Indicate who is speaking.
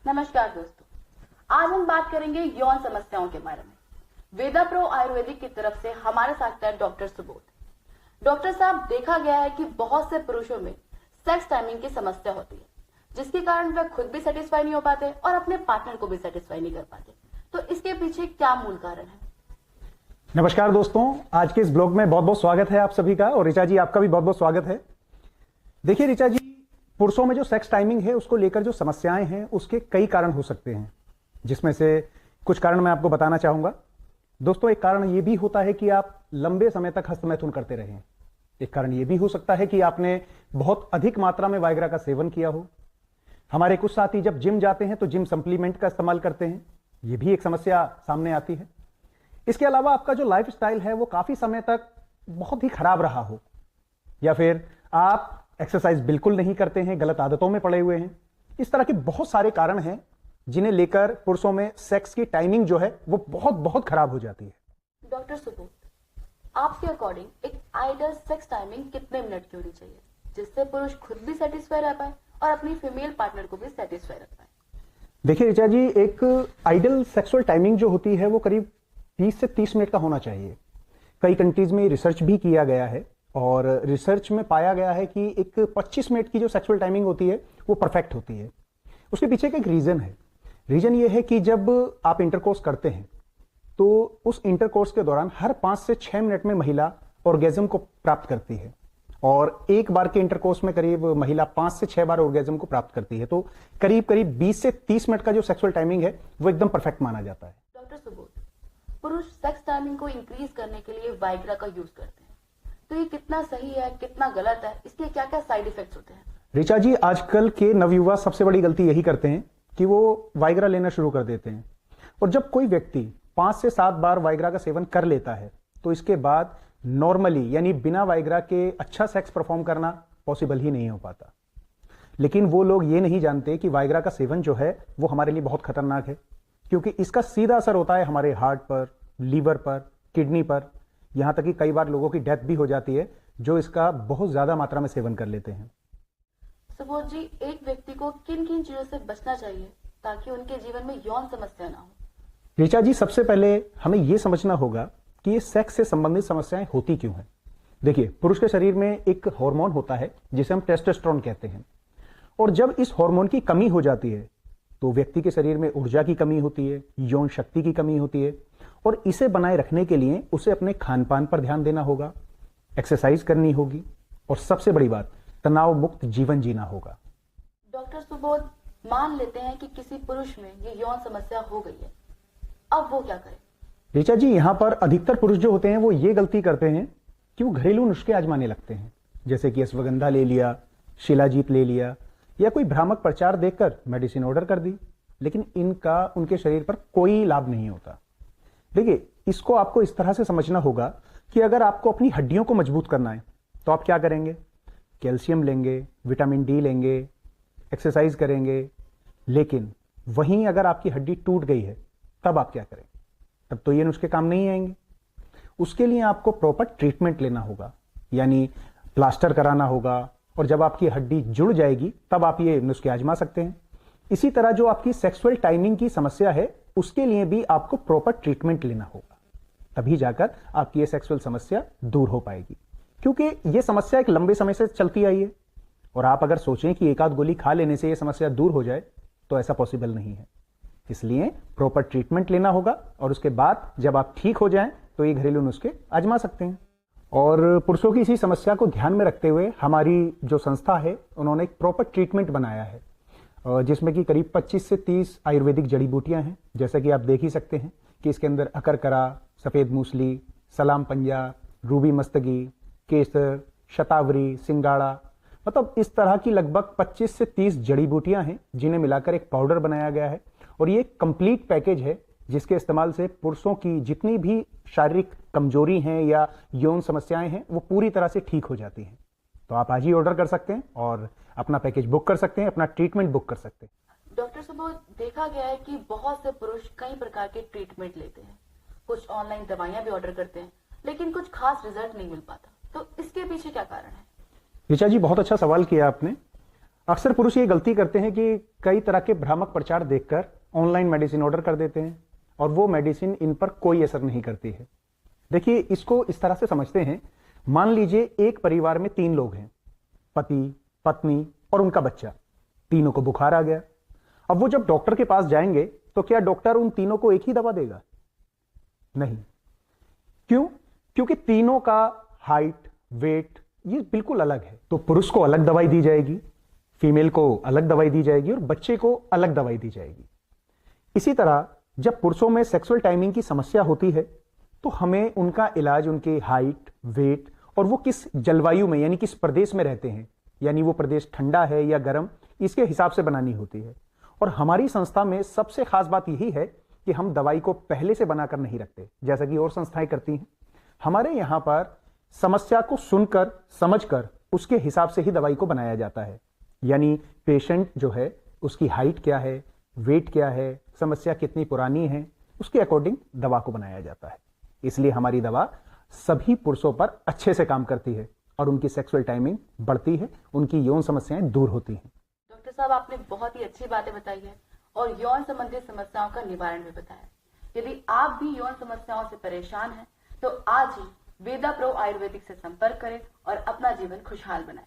Speaker 1: नमस्कार दोस्तों, आज हम बात करेंगे यौन समस्याओं के बारे में। वेदा प्रो आयुर्वेदिक की तरफ से हमारे साथ है डॉक्टर सुबोध। डॉक्टर साहब, देखा गया है कि बहुत से पुरुषों में सेक्स टाइमिंग की समस्या होती है, जिसके कारण वे खुद भी सेटिस्फाई नहीं हो पाते और अपने पार्टनर को भी सेटिस्फाई नहीं कर पाते। तो इसके पीछे क्या मूल कारण है?
Speaker 2: नमस्कार दोस्तों, आज के इस ब्लॉग में बहुत बहुत स्वागत है आप सभी का। और ऋचा जी, आपका भी बहुत बहुत स्वागत है। देखिए ऋचा जी, पुरुषों में जो सेक्स टाइमिंग है उसको लेकर जो समस्याएं हैं उसके कई कारण हो सकते हैं, जिसमें से कुछ कारण मैं आपको बताना चाहूंगा। दोस्तों, एक कारण यह भी होता है कि आप लंबे समय तक हस्तमैथुन करते रहे। एक कारण यह भी हो सकता है कि आपने बहुत अधिक मात्रा में वाइग्रा का सेवन किया हो। हमारे कुछ साथी जब जिम जाते हैं तो जिम सप्लीमेंट का इस्तेमाल करते हैं, यह भी एक समस्या सामने आती है। इसके अलावा आपका जो लाइफ स्टाइल है वो काफी समय तक बहुत ही खराब रहा हो, या फिर आप एक्सरसाइज बिल्कुल नहीं करते हैं, गलत आदतों में पड़े हुए हैं। इस तरह के बहुत सारे कारण हैं जिन्हें लेकर पुरुषों में सेक्स की टाइमिंग जो है वो बहुत बहुत खराब हो जाती है।
Speaker 1: डॉक्टर सुबोध, आपके अकॉर्डिंग एक आइडियल सेक्स टाइमिंग कितने मिनट की होनी चाहिए, जिससे पुरुष खुद भी सेटिस्फाई रह पाए और अपनी फीमेल पार्टनर को भी सेटिस्फाई रख पाए?
Speaker 2: देखिए ऋचा जी, एक आइडियल सेक्सुअल टाइमिंग जो होती है वो करीब 20 से 30 मिनट का होना चाहिए। कई कंट्रीज में रिसर्च भी किया गया है और रिसर्च में पाया गया है कि एक 25 मिनट की जो सेक्सुअल टाइमिंग होती है वो परफेक्ट होती है। उसके पीछे का एक रीजन है। रीजन ये है कि जब आप इंटरकोर्स करते हैं तो उस इंटरकोर्स के दौरान हर 5 से 6 मिनट में महिला ऑर्गेज्म को प्राप्त करती है, और एक बार के इंटरकोर्स में करीब महिला 5 से 6 बार ऑर्गेज्म को प्राप्त करती है। तो करीब करीब 20 से 30 मिनट का जो सेक्सुअल टाइमिंग है वो एकदम परफेक्ट माना जाता है।
Speaker 1: डॉक्टर सुबोध, पुरुष सेक्स टाइमिंग को इंक्रीज करने के लिए वाइग्रा का यूज करते हैं, तो ये कितना सही है, कितना गलत है, इसके क्या क्या साइड इफेक्ट्स होते हैं?
Speaker 2: ऋचा जी, आजकल के नवयुवा सबसे बड़ी गलती यही करते हैं कि वो वाइग्रा लेना शुरू कर देते हैं, और जब कोई व्यक्ति 5 से 7 बार वाइग्रा का सेवन कर लेता है तो इसके बाद नॉर्मली यानी बिना वाइग्रा के अच्छा सेक्स परफॉर्म करना पॉसिबल ही नहीं हो पाता। लेकिन वो लोग ये नहीं जानते कि वाइग्रा का सेवन जो है वो हमारे लिए बहुत खतरनाक है, क्योंकि इसका सीधा असर होता है हमारे हार्ट पर, लीवर पर, किडनी पर। यहां तक कि कई बार लोगों की डेथ भी हो जाती है जो इसका बहुत ज्यादा मात्रा में सेवन कर लेते हैं।
Speaker 1: सुबोध जी, एक व्यक्ति को किन किन चीजों से बचना चाहिए ताकि उनके जीवन में यौन समस्या ना हो?
Speaker 2: ऋचा जी, सबसे पहले हमें यह समझना होगा कि ये सेक्स से संबंधित समस्याएं होती क्यों हैं। देखिए, पुरुष के शरीर में एक हार्मोन होता है जिसे हम टेस्टोस्टेरोन कहते हैं, और जब इस हार्मोन की कमी हो जाती है तो व्यक्ति के शरीर में ऊर्जा की कमी होती है, यौन शक्ति की कमी होती है, और इसे बनाए रखने के लिए उसे अपने खान पान पर ध्यान देना होगा, एक्सरसाइज करनी होगी, और सबसे बड़ी बात, तनाव मुक्त जीवन जीना होगा।
Speaker 1: डॉक्टर सुबोध, मान लेते हैं कि किसी पुरुष में ये यौन समस्या हो गई है, अब वो क्या करे?
Speaker 2: ऋचा जी, यहां पर अधिकतर पुरुष जो होते हैं वो ये गलती करते हैं कि वो घरेलू नुस्खे आजमाने लगते हैं, जैसे कि अश्वगंधा ले लिया, शिलाजीत ले लिया, या कोई भ्रामक प्रचार देखकर मेडिसिन ऑर्डर कर दी, लेकिन इनका उनके शरीर पर कोई लाभ नहीं होता। देखिए, इसको आपको इस तरह से समझना होगा कि अगर आपको अपनी हड्डियों को मजबूत करना है तो आप क्या करेंगे? कैल्शियम लेंगे, विटामिन डी लेंगे, एक्सरसाइज करेंगे। लेकिन वहीं अगर आपकी हड्डी टूट गई है तब आप क्या करें? तब तो ये नुस्खे काम नहीं आएंगे। उसके लिए आपको प्रॉपर ट्रीटमेंट लेना होगा, यानी प्लास्टर कराना होगा, और जब आपकी हड्डी जुड़ जाएगी तब आप ये नुस्खे आजमा सकते हैं। इसी तरह जो आपकी सेक्सुअल टाइमिंग की समस्या है उसके लिए भी आपको प्रॉपर ट्रीटमेंट लेना होगा, तभी जाकर आपकी ये सेक्सुअल समस्या दूर हो पाएगी। क्योंकि ये समस्या एक लंबे समय से चलती आई है, और आप अगर सोचें कि एक आध गोली खा लेने से ये समस्या दूर हो जाए तो ऐसा पॉसिबल नहीं है। इसलिए प्रॉपर ट्रीटमेंट लेना होगा, और उसके बाद जब आप ठीक हो जाएं तो ये घरेलू नुस्खे आजमा सकते हैं। और पुरुषों की इसी समस्या को ध्यान में रखते हुए हमारी जो संस्था है उन्होंने एक प्रॉपर ट्रीटमेंट बनाया है, जिसमें कि करीब 25 से 30 आयुर्वेदिक जड़ी बूटियां हैं। जैसा कि आप देख ही सकते हैं कि इसके अंदर अकरकरा, सफेद मूसली, सलाम पंजा, रूबी मस्तगी, केसर, शतावरी, सिंगाड़ा, मतलब इस तरह की लगभग 25 से 30 जड़ी बूटियां हैं जिन्हें मिलाकर एक पाउडर बनाया गया है। और ये एक कंप्लीट पैकेज है जिसके इस्तेमाल से पुरुषों की जितनी भी शारीरिक कमजोरी हैं या यौन समस्याएं हैं वो पूरी तरह से ठीक हो जाती हैं। तो आप आज ही ऑर्डर कर सकते हैं और अपना पैकेज बुक कर सकते हैं, अपना ट्रीटमेंट बुक कर सकते हैं।
Speaker 1: डॉक्टर सुबोध, देखा गया है कि बहुत से पुरुष कई प्रकार के ट्रीटमेंट लेते हैं, कुछ ऑनलाइन दवाइयां भी ऑर्डर करते हैं, लेकिन कुछ खास रिजल्ट नहीं मिल पाता, तो इसके पीछे क्या कारण है?
Speaker 2: ऋचा जी, बहुत अच्छा सवाल किया आपने। अक्सर पुरुष ये गलती करते हैं कि कई तरह के भ्रामक प्रचार देखकर ऑनलाइन मेडिसिन ऑर्डर कर देते हैं और वो मेडिसिन इन पर कोई असर नहीं करती है। देखिए, इसको इस तरह से समझते हैं, मान लीजिए एक परिवार में 3 लोग हैं, पति, पत्नी और उनका बच्चा। तीनों को बुखार आ गया। अब वो जब डॉक्टर के पास जाएंगे तो क्या डॉक्टर उन तीनों को एक ही दवा देगा? नहीं। क्यों? क्योंकि तीनों का हाइट, वेट ये बिल्कुल अलग है। तो पुरुष को अलग दवाई दी जाएगी, फीमेल को अलग दवाई दी जाएगी और बच्चे को अलग दवाई दी जाएगी। इसी तरह जब पुरुषों में सेक्सुअल टाइमिंग की समस्या होती है तो हमें उनका इलाज उनके हाइट, वेट और वो किस जलवायु में यानी किस प्रदेश में रहते हैं, यानी वो प्रदेश ठंडा है या गर्म, इसके हिसाब से बनानी होती है। और हमारी संस्था में सबसे खास बात यही है कि हम दवाई को पहले से बनाकर नहीं रखते जैसा कि और संस्थाएं करती हैं। हमारे यहां पर समस्या को सुनकर, समझकर उसके हिसाब से ही दवाई को बनाया जाता है। यानी पेशेंट जो है उसकी हाइट क्या है, वेट क्या है, समस्या कितनी पुरानी है, उसके अकॉर्डिंग दवा को बनाया जाता है। इसलिए हमारी दवा सभी पुरुषों पर अच्छे से काम करती है और उनकी सेक्सुअल टाइमिंग बढ़ती है, उनकी यौन समस्याएं दूर होती हैं।
Speaker 1: डॉक्टर साहब, आपने बहुत ही अच्छी बातें बताई है और यौन संबंधी समस्याओं का निवारण भी बताया। यदि आप भी यौन समस्याओं से परेशान हैं तो आज ही वेदा प्रो आयुर्वेदिक से संपर्क करें और अपना जीवन खुशहाल बनाएं।